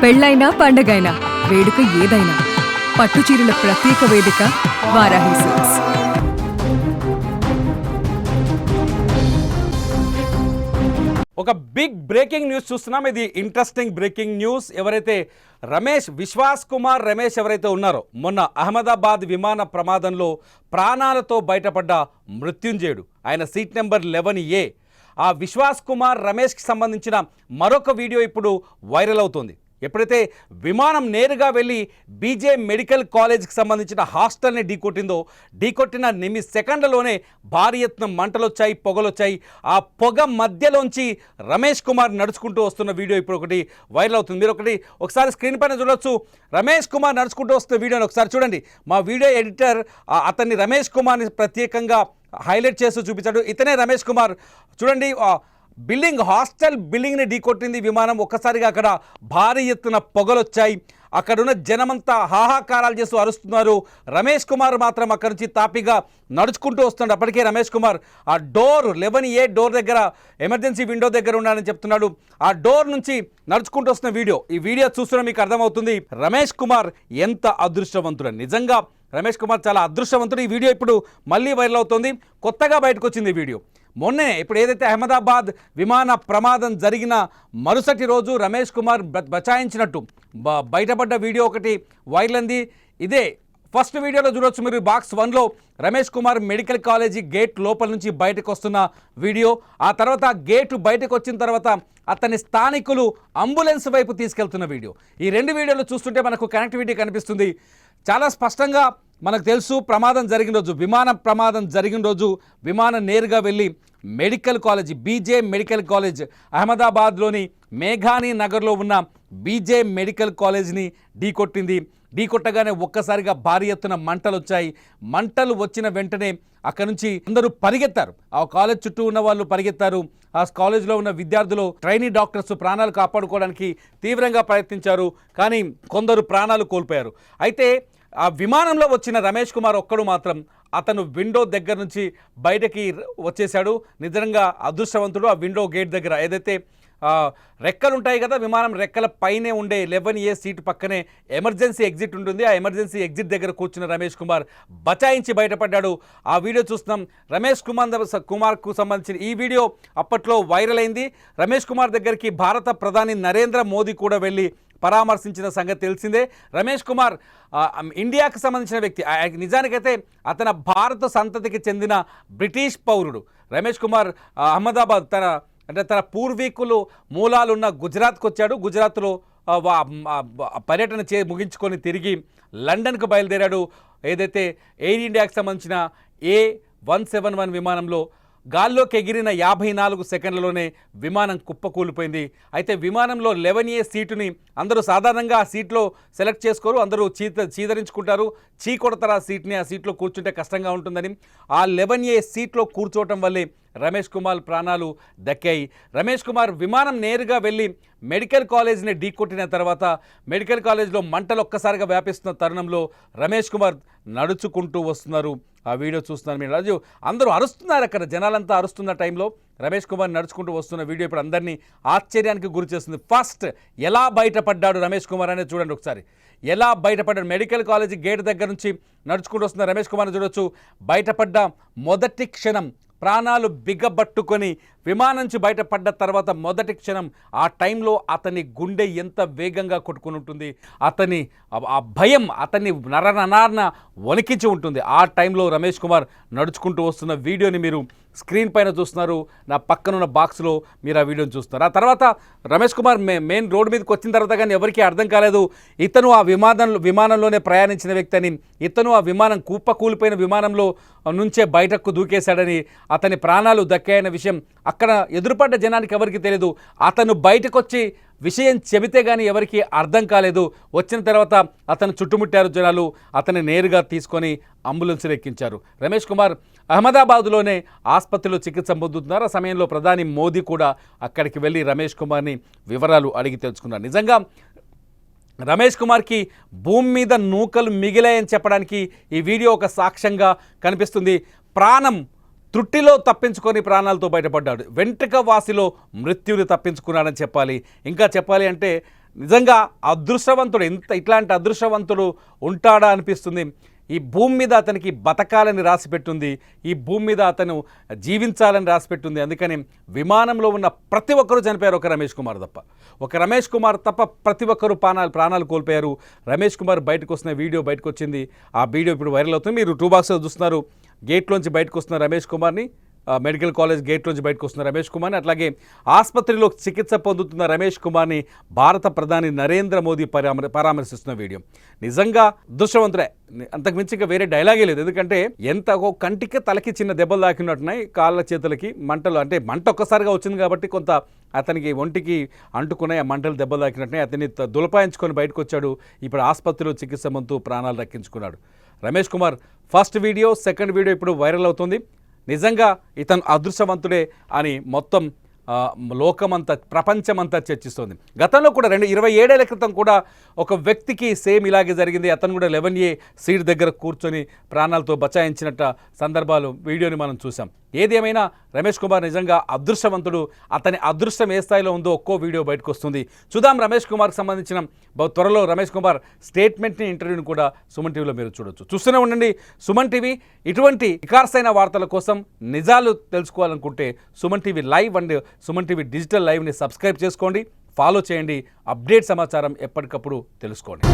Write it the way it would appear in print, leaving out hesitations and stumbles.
పెళ్ళైనా పండగైనా వేడుక ఏదైనా పట్టుచీరల ప్రత్యేక వేదిక వారాహి సిల్క్స్. ఒక బిగ్ బ్రేకింగ్ న్యూస్ చూస్తున్నాం. ఇది ఇంట్రెస్టింగ్ బ్రేకింగ్ న్యూస్. ఎవరైతే విశ్వాస్ కుమార్ రమేష్ ఎవరైతే ఉన్నారో, మొన్న అహ్మదాబాద్ విమాన ప్రమాదంలో ప్రాణాలతో బయటపడ్డ మృత్యుంజయుడు, ఆయన సీట్ నెంబర్ 11A, ఆ విశ్వాస్ కుమార్ రమేష్కి సంబంధించిన మరొక వీడియో ఇప్పుడు వైరల్ అవుతుంది. ఎప్పుడైతే విమానం నేరుగా వెళ్ళి బీజే మెడికల్ కాలేజ్కి సంబంధించిన హాస్టల్ని ఢీకొట్టిన సెకండ్లలోనే భారీ ఎత్తున మంటలొచ్చాయి, పొగలొచ్చాయి. ఆ పొగ మధ్యలోంచి రమేష్ కుమార్ నడుచుకుంటూ వస్తున్న వీడియో ఇప్పుడు ఒకటి వైరల్ అవుతుంది. మీరు ఒకసారి స్క్రీన్ పైన చూడొచ్చు. రమేష్ కుమార్ నడుచుకుంటూ వస్తున్న వీడియోని ఒకసారి చూడండి. మా వీడియో ఎడిటర్ అతన్ని రమేష్ కుమార్ని ప్రత్యేకంగా హైలైట్ చేస్తూ చూపించాడు. ఇతనే రమేష్ కుమార్. చూడండి, హాస్టల్ బిల్డింగ్ని ఢీకొట్టింది విమానం. ఒక్కసారిగా అక్కడ భారీ ఎత్తున పొగలొచ్చాయి. అక్కడున్న జనమంతా హాహాకారాలు చేస్తూ అరుస్తున్నారు. రమేష్ కుమార్ మాత్రం అక్కడి నుంచి తాపిగా నడుచుకుంటూ వస్తున్నాడు. అప్పటికే రమేష్ కుమార్ ఆ డోర్ 11A డోర్ దగ్గర, ఎమర్జెన్సీ విండో దగ్గర ఉన్నాడని చెప్తున్నాడు. ఆ డోర్ నుంచి నడుచుకుంటూ వస్తున్న ఈ వీడియో చూస్తున్న మీకు అర్థమవుతుంది రమేష్ కుమార్ ఎంత అదృష్టవంతుడు. నిజంగా రమేష్ కుమార్ చాలా అదృష్టవంతుడు. ఈ వీడియో ఇప్పుడు మళ్ళీ వైరల్ అవుతుంది. కొత్తగా బయటకు వచ్చింది ఈ వీడియో. మొన్నే ఇప్పుడు ఏదైతే అహ్మదాబాద్ విమాన ప్రమాదం జరిగిన మరుసటి రోజు రమేష్ కుమార్ బచాయించినట్టు బయటపడ్డ వీడియో ఒకటి వైరల్ అంది. ఇదే ఫస్ట్ వీడియోలో చూడొచ్చు మీరు. బాక్స్ 1లో Ramesh Kumar medical college gate లోపల నుంచి బయటకు వస్తున్న వీడియో. ఆ తర్వాత గేటు బయటకు వచ్చిన తర్వాత అతని స్థానికులు అంబులెన్స్ వైపు తీసుకెళ్తున్న వీడియో. ఈ రెండు వీడియోలు చూస్తుంటే మనకు కనెక్టివిటీ కనిపిస్తుంది. చాలా స్పష్టంగా మనకు తెలుసు, ప్రమాదం జరిగిన రోజు, విమాన ప్రమాదం జరిగిన రోజు విమానం నేరుగా వెళ్ళి medical college, BJ medical college, అహ్మదాబాద్లోని మేఘానీ నగర్లో ఉన్న బీజే మెడికల్ కాలేజ్ని ఢీకొట్టగానే ఒక్కసారిగా భారీ ఎత్తున మంటలు వచ్చాయి. మంటలు వచ్చిన వెంటనే అక్కడి నుంచి అందరూ పరిగెత్తారు. ఆ కాలేజ్ చుట్టూ ఉన్న వాళ్ళు పరిగెత్తారు. ఆ కాలేజ్లో ఉన్న విద్యార్థులు, ట్రైనీ డాక్టర్స్ ప్రాణాలు కాపాడుకోవడానికి తీవ్రంగా ప్రయత్నించారు. కానీ కొందరు ప్రాణాలు కోల్పోయారు. అయితే ఆ విమానంలో వచ్చిన రమేష్ కుమార్ ఒక్కడు మాత్రం అతను విండో దగ్గర నుంచి బయటకి వచ్చేశాడు. నిజంగా అదృష్టవంతుడు. ఆ విండో గేట్ దగ్గర ఏదైతే రెక్కలు ఉంటాయి కదా, విమానం రెక్కల పైనే ఉండే 11A సీటు పక్కనే ఎమర్జెన్సీ ఎగ్జిట్ ఉంటుంది. ఆ ఎమర్జెన్సీ ఎగ్జిట్ దగ్గర కూర్చున్న రమేష్ కుమార్ బచాయించి బయటపడ్డాడు. ఆ వీడియో చూస్తున్నాం. రమేష్ కుమార్కు సంబంధించిన ఈ వీడియో అప్పట్లో వైరల్ అయింది. రమేష్ కుమార్ దగ్గరికి భారత ప్రధాని నరేంద్ర మోదీ కూడా వెళ్ళి పరామర్శించిన సంగతి తెలిసిందే. రమేష్ కుమార్ ఇండియాకు సంబంధించిన వ్యక్తి. నిజానికైతే అతను భారత సంతతికి చెందిన బ్రిటిష్ పౌరుడు. రమేష్ కుమార్ అహ్మదాబాద్ తన పూర్వీకులు మూలాలున్న గుజరాత్కు వచ్చాడు. గుజరాత్లో పర్యటన ముగించుకొని తిరిగి లండన్కు బయలుదేరాడు. ఏదైతే ఎయిర్ ఇండియాకి సంబంధించిన A171 విమానంలో గాల్లోకి ఎగిరిన 54 సెకండ్లలోనే విమానం కుప్పకూలిపోయింది. అయితే విమానంలో 11A సీటుని అందరూ సాధారణంగా ఆ సీట్లో సెలెక్ట్ చేసుకోరు, అందరూ చీదరించుకుంటారు, కొడతారు ఆ సీట్ని. ఆ సీట్లో కూర్చుంటే కష్టంగా ఉంటుందని ఆ 11A సీట్లో కూర్చోవటం వల్లే రమేష్ కుమార్ ప్రాణాలు దక్కాయి. రమేష్ కుమార్ విమానం నేరుగా వెళ్ళి మెడికల్ కాలేజ్ని ఢీకొట్టిన తర్వాత మెడికల్ కాలేజ్లో మంటలు ఒక్కసారిగా వ్యాపిస్తున్న తరుణంలో రమేష్ కుమార్ నడుచుకుంటూ వస్తున్నారు. ఆ వీడియో చూస్తున్నారు మీరు. రాజు అందరూ అరుస్తున్నారు, అక్కడ జనాలంతా అరుస్తున్న టైంలో రమేష్ కుమార్ నడుచుకుంటూ వస్తున్న వీడియో ఇప్పుడు అందరినీ ఆశ్చర్యానికి గురి చేస్తుంది. ఫస్ట్ ఎలా బయటపడ్డాడు రమేష్ కుమార్ అనేది చూడండి ఒకసారి. ఎలా బయటపడ్డాడు? మెడికల్ కాలేజీ గేట్ దగ్గర నుంచి నడుచుకుంటూ వస్తున్న రమేష్ కుమార్ని చూడొచ్చు. బయటపడ్డ మొదటి క్షణం ప్రాణాలు బిగ్గబట్టుకొని విమానం నుంచి బయటపడ్డ తర్వాత మొదటి క్షణం ఆ టైంలో అతని గుండె ఎంత వేగంగా కొట్టుకుని ఉంటుంది, అతని ఆ భయం అతన్ని నరనరాన వణికించి ఉంటుంది. ఆ టైంలో రమేష్ కుమార్ నడుచుకుంటూ వస్తున్న వీడియోని మీరు స్క్రీన్ పైన చూస్తున్నారు. నా పక్కనున్న బాక్స్లో మీరు ఆ వీడియోని చూస్తున్నారు. ఆ తర్వాత రమేష్ కుమార్ మెయిన్ రోడ్డు మీదకి వచ్చిన తర్వాత కానీ ఎవరికీ అర్థం కాలేదు ఇతను ఆ విమానంలోనే ప్రయాణించిన వ్యక్తి అని, ఇతను ఆ విమానం కూలిపోయిన విమానంలో నుంచే బయటకు దూకేశాడని, అతని ప్రాణాలు దక్కాయన్న విషయం అక్కడ ఎదురుపడ్డ జనానికి ఎవరికి తెలియదు. అతను బయటకు వచ్చి విషయం చెబితే కానీ ఎవరికి అర్థం కాలేదు. వచ్చిన తర్వాత అతను చుట్టుముట్టారు జనాలు. అతన్ని నేరుగా తీసుకొని అంబులెన్స్లో ఎక్కించారు. రమేష్ కుమార్ అహ్మదాబాద్లోనే ఆసుపత్రిలో చికిత్స పొందుతున్నారు. ఆ సమయంలో ప్రధాని మోదీ కూడా అక్కడికి వెళ్ళి రమేష్ కుమార్ని వివరాలు అడిగి తెలుసుకున్నారు. నిజంగా రమేష్ కుమార్కి భూమి మీద నూకలు మిగిలాయని చెప్పడానికి ఈ వీడియో ఒక సాక్ష్యంగా కనిపిస్తుంది. ప్రాణం త్రుట్టిలో తప్పించుకొని ప్రాణాలతో బయటపడ్డాడు. వెంట్రుక వాసిలో మృత్యుని తప్పించుకున్నాడని చెప్పాలి. ఇంకా చెప్పాలి అంటే నిజంగా అదృష్టవంతుడు, ఇట్లాంటి అదృష్టవంతుడు ఉంటాడా అనిపిస్తుంది. ఈ భూమి మీద అతనికి బతకాలని రాసిపెట్టుంది, ఈ భూమి మీద అతను జీవించాలని రాసిపెట్టుంది. అందుకని విమానంలో ఉన్న ప్రతి ఒక్కరూ చనిపోయారు, ఒక రమేష్ కుమార్ తప్ప. ఒక రమేష్ కుమార్ తప్ప ప్రతి ఒక్కరూ ప్రాణాలు కోల్పోయారు. రమేష్ కుమార్ బయటకు వస్తున్న వీడియో బయటకు వచ్చింది. ఆ వీడియో ఇప్పుడు వైరల్ అవుతుంది. మీరు టూ బాక్స్లో చూస్తున్నారు. గేట్లోంచి బయటకు వస్తున్న రమేష్ కుమార్ని, మెడికల్ కాలేజ్ గేట్లోంచి బయటకు వస్తున్న రమేష్ కుమార్ని, అట్లాగే ఆసుపత్రిలో చికిత్స పొందుతున్న రమేష్ కుమార్ని భారత ప్రధాని నరేంద్ర మోదీ పరామర్శిస్తున్న వీడియో. నిజంగా అదృష్టవంతుడే, అంతకుమించి ఇంకా వేరే డైలాగే లేదు. ఎందుకంటే ఎంత కంటికి తలకి చిన్న దెబ్బలు తాకినట్టున్నాయి, కాళ్ళ చేతులకి మంటలు. అంటే మంట ఒక్కసారిగా వచ్చింది కాబట్టి కొంత అతనికి ఒంటికి అంటుకున్నాయి, ఆ మంటలు దెబ్బలు తాకినట్టున్నాయి. అతన్ని దులపాయించుకొని బయటకు వచ్చాడు. ఇప్పుడు ఆసుపత్రిలో చికిత్స పొందుతూ ప్రాణాలు దక్కించుకున్నాడు. Ramesh Kumar first video, second video ఇప్పుడు వైరల్ అవుతుంది. నిజంగా ఇతను అదృష్టవంతుడే అని మొత్తం లోకమంతా, ప్రపంచమంతా చర్చిస్తోంది. గతంలో కూడా 27 ఏళ్ల క్రితం కూడా ఒక వ్యక్తికి సేమ్ ఇలాగే జరిగింది. అతను కూడా 11A సీట్ దగ్గర కూర్చొని ప్రాణాలతో బచాయించినట్టు సందర్భాలు, వీడియోని మనం చూసాం. ఏది ఏమైనా రమేష్ కుమార్ నిజంగా అదృష్టవంతుడు. అతని అదృష్టం ఏ స్థాయిలో ఉందో ఒక్కో వీడియో బయటకు వస్తుంది. చూద్దాం. రమేష్ కుమార్కి సంబంధించిన త్వరలో రమేష్ కుమార్ స్టేట్మెంట్ని, ఇంటర్వ్యూని కూడా సుమన్ టీవీలో మీరు చూడొచ్చు. చూస్తూనే ఉండండి సుమన్ టీవీ. ఇటువంటి వికాసైన వార్తల కోసం, నిజాలు తెలుసుకోవాలనుకుంటే Suman TV live and Suman TV digital లైవ్ని సబ్స్క్రైబ్ చేసుకోండి, ఫాలో చేయండి. అప్డేట్ సమాచారం ఎప్పటికప్పుడు తెలుసుకోండి.